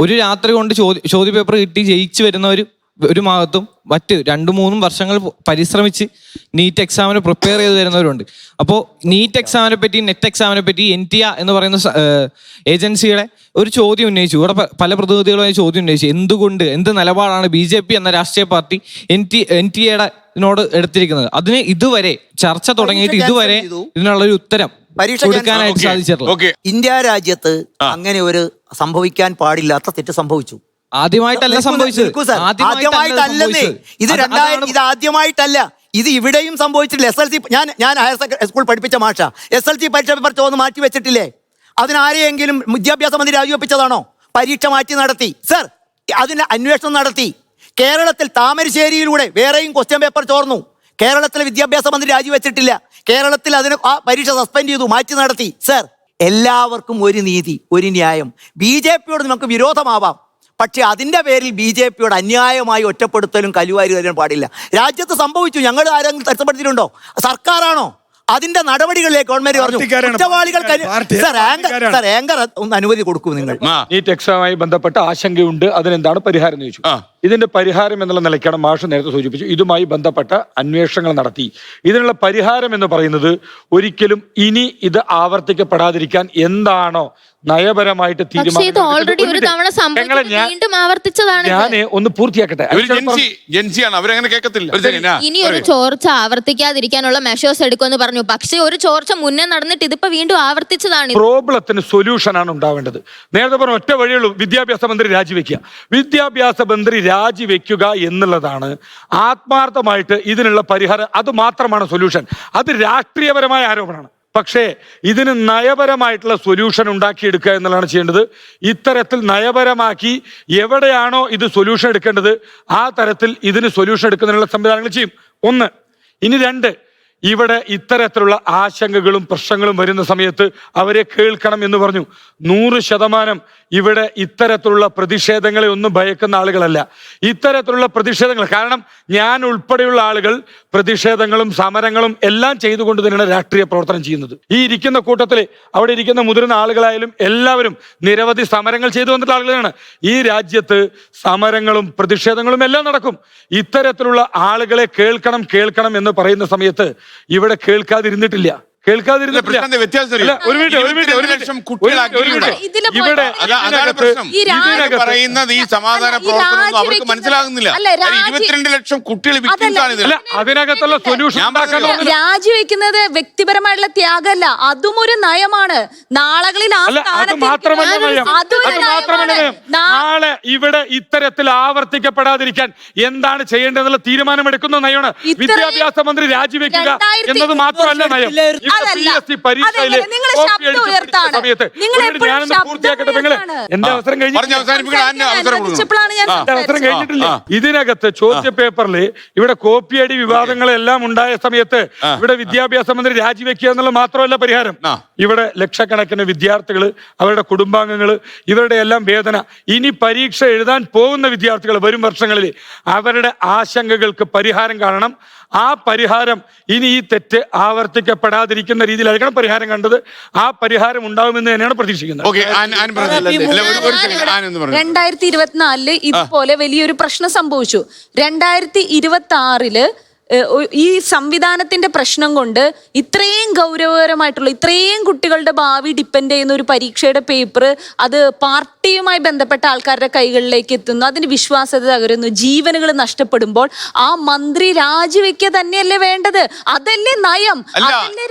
ഒരു രാത്രി കൊണ്ട് ചോദ്യ പേപ്പർ കിട്ടി ജയിച്ചു വരുന്ന ഒരു ഭാഗത്തും മറ്റ് 2-3 വർഷങ്ങൾ പരിശ്രമിച്ച് നീറ്റ് എക്സാമിന് പ്രിപ്പയർ ചെയ്ത് വരുന്നവരുണ്ട്. അപ്പോൾ നീറ്റ് എക്സാമിനെ പറ്റി, നെറ്റ് എക്സാമിനെ പറ്റി NTIA എന്ന് പറയുന്ന ഏജൻസിയുടെ ഒരു ചോദ്യം ഉന്നയിച്ചു. ഇവിടെ പല പ്രതിനിധികളുമായി ചോദ്യം ഉന്നയിച്ചു. എന്ത് നിലപാടാണ് BJP എന്ന രാഷ്ട്രീയ പാർട്ടി NTIAയുടെ ഇതിനോട് എടുത്തിരിക്കുന്നത്? അതിന് ഇതുവരെ ചർച്ച തുടങ്ങിയിട്ട് ഇതുവരെ ഇതിനുള്ളൊരു ഉത്തരം കൊടുക്കാനായിട്ട് സാധിച്ചിട്ടില്ല. ഇന്ത്യ രാജ്യത്ത് അങ്ങനെ ഒരു സംഭവിക്കാൻ പാടില്ലാത്ത തെറ്റ് സംഭവിച്ചു. ആദ്യമായിട്ടല്ല സംഭവിച്ചത്. ഇത് ആദ്യമായിട്ടല്ല. ഇത് ഇവിടെയും സംഭവിച്ചിട്ടില്ല. SLC ഞാൻ ഹയർ സെക്കൻഡറി സ്കൂൾ പഠിപ്പിച്ച മാഷ. SLC പരീക്ഷ പേപ്പർ ചോന്ന് മാറ്റി വെച്ചിട്ടില്ലേ? അതിനാരെയെങ്കിലും വിദ്യാഭ്യാസ മന്ത്രി രാജിവെപ്പിച്ചതാണോ? പരീക്ഷ മാറ്റി നടത്തി സർ, അതിന് അന്വേഷണം നടത്തി. കേരളത്തിൽ താമരശ്ശേരിയിലൂടെ വേറെയും ക്വസ്റ്റ്യൻ പേപ്പർ ചോർന്നു. കേരളത്തിലെ വിദ്യാഭ്യാസ മന്ത്രി രാജിവെച്ചിട്ടില്ല. കേരളത്തിൽ ആ പരീക്ഷ സസ്പെൻഡ് ചെയ്തു, മാറ്റി നടത്തി. സർ, എല്ലാവർക്കും ഒരു നീതി, ഒരു ന്യായം. BJPയോട് നമുക്ക് വിരോധമാവാം, പക്ഷെ അതിന്റെ പേരിൽ BJPയോട് അന്യായമായി ഒറ്റപ്പെടുത്തലും കലുവാരി തരാൻ പാടില്ല. രാജ്യത്ത് സംഭവിച്ചു. ഞങ്ങൾ ആരെങ്കിലും തടസ്സപ്പെടുത്തിയിട്ടുണ്ടോ? സർക്കാരാണോ? അതിന്റെ നടപടികളിലേക്ക് ഗവൺമെന്റ് പറഞ്ഞു. കുറ്റവാളികൾ ആങ്കർ ഒന്ന് അനുമതി കൊടുക്കൂ. നിങ്ങൾ നീറ്റ് എക്സാമുമായി ബന്ധപ്പെട്ട ആശങ്കയുണ്ട്, അതിനെന്താണ് പരിഹാരം എന്ന് ചോദിച്ചു. ഇതിന്റെ പരിഹാരം എന്നുള്ള നിലയ്ക്കാണ് മാഷ് നേരത്തെ സൂചിപ്പിച്ചു. ഇതുമായി ബന്ധപ്പെട്ട അന്വേഷണങ്ങൾ നടത്തി. ഇതിനുള്ള പരിഹാരം എന്ന് പറയുന്നത് ഒരിക്കലും ഇനി ഇത് ആവർത്തിക്കപ്പെടാതിരിക്കാൻ എന്താണോ നയപരമായിട്ട് ഞാൻ ഒന്ന് പൂർത്തിയാക്കട്ടെ. ഇനി ഒരു ചോർച്ച ആവർത്തിക്കാതിരിക്കാനുള്ള മെഷേഴ്സ് എടുക്കുമെന്ന് പറഞ്ഞു. പക്ഷേ ഒരു ചോർച്ച മുന്നേ നടന്നിട്ട് ഇതിപ്പോ വീണ്ടും ആവർത്തിച്ചതാണ്. പ്രോബ്ലത്തിന് സൊല്യൂഷൻ ആണ് ഉണ്ടാവേണ്ടത്. നേരത്തെ പറഞ്ഞ ഒറ്റ വഴിയുള്ളൂ, വിദ്യാഭ്യാസ മന്ത്രി രാജിവെക്കുക. വിദ്യാഭ്യാസ മന്ത്രി രാജിവെക്കുക എന്നുള്ളതാണ് ആത്മാർത്ഥമായിട്ട് ഇതിനുള്ള പരിഹാരം. അത് മാത്രമാണ് സൊല്യൂഷൻ. അത് രാഷ്ട്രീയപരമായ ആരോപണമാണ്. പക്ഷേ ഇതിന് നയപരമായിട്ടുള്ള സൊല്യൂഷൻ ഉണ്ടാക്കിയെടുക്കുക എന്നുള്ളതാണ് ചെയ്യേണ്ടത്. ഇത്തരത്തിൽ നയപരമാക്കി എവിടെയാണോ ഇത് സൊല്യൂഷൻ എടുക്കേണ്ടത് ആ തരത്തിൽ ഇതിന് സൊല്യൂഷൻ എടുക്കുന്നതിനുള്ള സംവിധാനങ്ങൾ ചെയ്യും. 1. ഇനി 2, ഇവിടെ ഇത്തരത്തിലുള്ള ആശങ്കകളും പ്രശ്നങ്ങളും വരുന്ന സമയത്ത് അവരെ കേൾക്കണം എന്ന് പറഞ്ഞു. 100% ഇവിടെ ഇത്തരത്തിലുള്ള പ്രതിഷേധങ്ങളെ ഒന്നും ഭയക്കുന്ന ആളുകളല്ല. ഇത്തരത്തിലുള്ള പ്രതിഷേധങ്ങൾ, കാരണം ഞാൻ ഉൾപ്പെടെയുള്ള ആളുകൾ പ്രതിഷേധങ്ങളും സമരങ്ങളും എല്ലാം ചെയ്തുകൊണ്ട് തന്നെയാണ് രാഷ്ട്രീയ പ്രവർത്തനം ചെയ്യുന്നത്. ഈ ഇരിക്കുന്ന കൂട്ടത്തിൽ അവിടെ ഇരിക്കുന്ന മുതിർന്ന ആളുകളായാലും എല്ലാവരും നിരവധി സമരങ്ങൾ ചെയ്തു വന്നിട്ടുള്ള ആളുകളാണ്. ഈ രാജ്യത്ത് സമരങ്ങളും പ്രതിഷേധങ്ങളും എല്ലാം നടക്കും. ഇത്തരത്തിലുള്ള ആളുകളെ കേൾക്കണം എന്ന് പറയുന്ന സമയത്ത് ഇവിടെ കേൾക്കാതിരുന്നിട്ടില്ല. അതിനകത്തുള്ള സൊല്യൂഷൻ രാജിവെക്കുന്നത് വ്യക്തിപരമായിട്ടുള്ള ത്യാഗമല്ല, അതും ഒരു നയമാണ്. നാളുകളിൽ നാളെ ഇവിടെ ഇത്തരത്തിൽ ആവർത്തിക്കപ്പെടാതിരിക്കാൻ എന്താണ് ചെയ്യേണ്ടതെന്നുള്ള തീരുമാനമെടുക്കുന്ന നയമാണ് വിദ്യാഭ്യാസ മന്ത്രി രാജിവെക്കുക എന്നത് മാത്രമല്ല നയം. ഇതിനകത്ത് ചോദ്യ പേപ്പറിൽ ഇവിടെ കോപ്പിയടി വിവാദങ്ങളെല്ലാം ഉണ്ടായ സമയത്ത് ഇവിടെ വിദ്യാഭ്യാസ മന്ത്രി രാജിവെക്കുക എന്നുള്ളത് മാത്രമല്ല പരിഹാരം. ഇവിടെ ലക്ഷക്കണക്കിന് വിദ്യാർത്ഥികൾ, അവരുടെ കുടുംബാംഗങ്ങൾ, ഇവരുടെ എല്ലാം വേദന, ഇനി പരീക്ഷ എഴുതാൻ പോകുന്ന വിദ്യാർത്ഥികൾ വരും വർഷങ്ങളിൽ അവരുടെ ആശങ്കകൾക്ക് പരിഹാരം കാണണം. ആ പരിഹാരം ഇനി ഈ തെറ്റ് ആവർത്തിക്കപ്പെടാതിരിക്കുന്ന രീതിയിലായിരിക്കണം പരിഹാരം കണ്ടത്. ആ പരിഹാരം ഉണ്ടാവുമെന്ന് തന്നെയാണ് പ്രതീക്ഷിക്കുന്നത്. 2024 ഇതുപോലെ വലിയൊരു പ്രശ്നം സംഭവിച്ചു. 2026 ഈ സംവിധാനത്തിന്റെ പ്രശ്നം കൊണ്ട് ഇത്രയും ഗൗരവകരമായിട്ടുള്ള, ഇത്രയും കുട്ടികളുടെ ഭാവി ഡിപ്പെൻഡ് ചെയ്യുന്ന ഒരു പരീക്ഷയുടെ പേപ്പർ അത് പാർട്ടിയുമായി ബന്ധപ്പെട്ട ആൾക്കാരുടെ കൈകളിലേക്ക് എത്തുന്നു. അതിന് വിശ്വാസ്യത തകരുന്നു, ജീവനുകൾ നഷ്ടപ്പെടുമ്പോൾ ആ മന്ത്രി രാജിവെക്കുക തന്നെയല്ലേ വേണ്ടത്? അതല്ലേ നയം, അതല്ലേ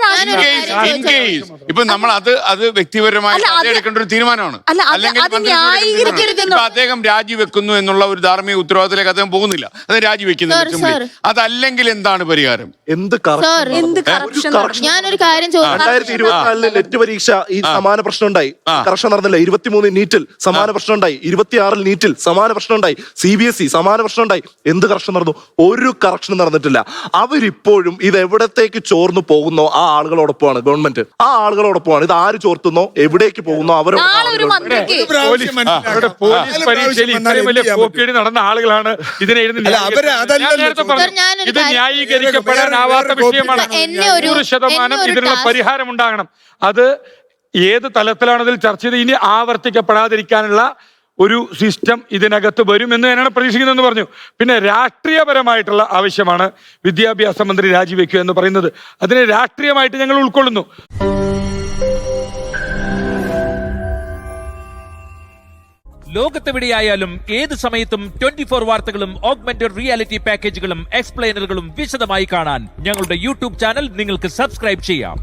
ഇപ്പൊ നമ്മൾ അത് വ്യക്തിപരമായി എടുക്കേണ്ട ഒരു തീരുമാനമാണ്. അദ്ദേഹം രാജിവെക്കുന്നു എന്നുള്ള ഒരു ധാർമ്മിക ഉത്തരവാദിത്തത്തിലേക്ക് അദ്ദേഹം പോകുന്നില്ല. അത് രാജിവെക്കുന്നു. അതല്ലെങ്കിൽ എന്താണ് പരിഹാരം? ഞാനൊരു കാര്യം ചോദിച്ചു. 2024 നെറ്റ് പരീക്ഷ ഈ സമാന പ്രശ്നം ഉണ്ടായി, കറക്ഷൻ നടന്നില്ല. 23 നീറ്റിൽ സമാന പ്രശ്നം ഉണ്ടായി, 26 നീറ്റിൽ സമാന പ്രശ്നം ഉണ്ടായി, CBSE സമാന പ്രശ്നം ഉണ്ടായി. എന്ത് കറക്ഷൻ നടന്നു? ഒരു കറക്ഷൻ നടന്നിട്ടില്ല. അവരിപ്പോഴും ഇത് എവിടത്തേക്ക് ചോർന്നു പോകുന്നോ ആ ആളുകളോടൊപ്പമാണ് ഗവൺമെന്റ്. ആ ആളുകളോടൊപ്പമാണ്. ഇത് ആര് ചോർത്തുന്നോ, എവിടേക്ക് പോകുന്നോ അവരോട്. പരീക്ഷയിൽ ഇത്രയും വലിയ കോപ്പിയടി നടന്ന ആളുകളാണ് ഇതിനെ ഇത് ന്യായീകരിക്കപ്പെടാനാവാത്ത വിഷയമാണ്. 100% ഇതിനുള്ള പരിഹാരം ഉണ്ടാകണം. അത് ഏത് തലത്തിലാണ് ഇതിൽ ചർച്ച ചെയ്ത് ഇനി ആവർത്തിക്കപ്പെടാതിരിക്കാനുള്ള ഒരു സിസ്റ്റം ഇതിനകത്ത് വരും എന്ന് തന്നെയാണ് പ്രതീക്ഷിക്കുന്നതെന്ന് പറഞ്ഞു. പിന്നെ രാഷ്ട്രീയപരമായിട്ടുള്ള ആവശ്യമാണ് വിദ്യാഭ്യാസ മന്ത്രി രാജിവെക്കുക എന്ന് പറയുന്നത്. അതിനെ രാഷ്ട്രീയമായിട്ട് ഞങ്ങൾ ഉൾക്കൊള്ളുന്നു. ലോകത്തെവിടെയായാലും ഏത് സമയത്തും 24 വാർത്തകളും ഓഗ്മെന്റഡ് റിയാലിറ്റി പാക്കേജുകളും എക്സ്പ്ലെയിനറുകളും വിശദമായി കാണാൻ ഞങ്ങളുടെ യൂട്യൂബ് ചാനൽ നിങ്ങൾക്ക് സബ്സ്ക്രൈബ് ചെയ്യാം.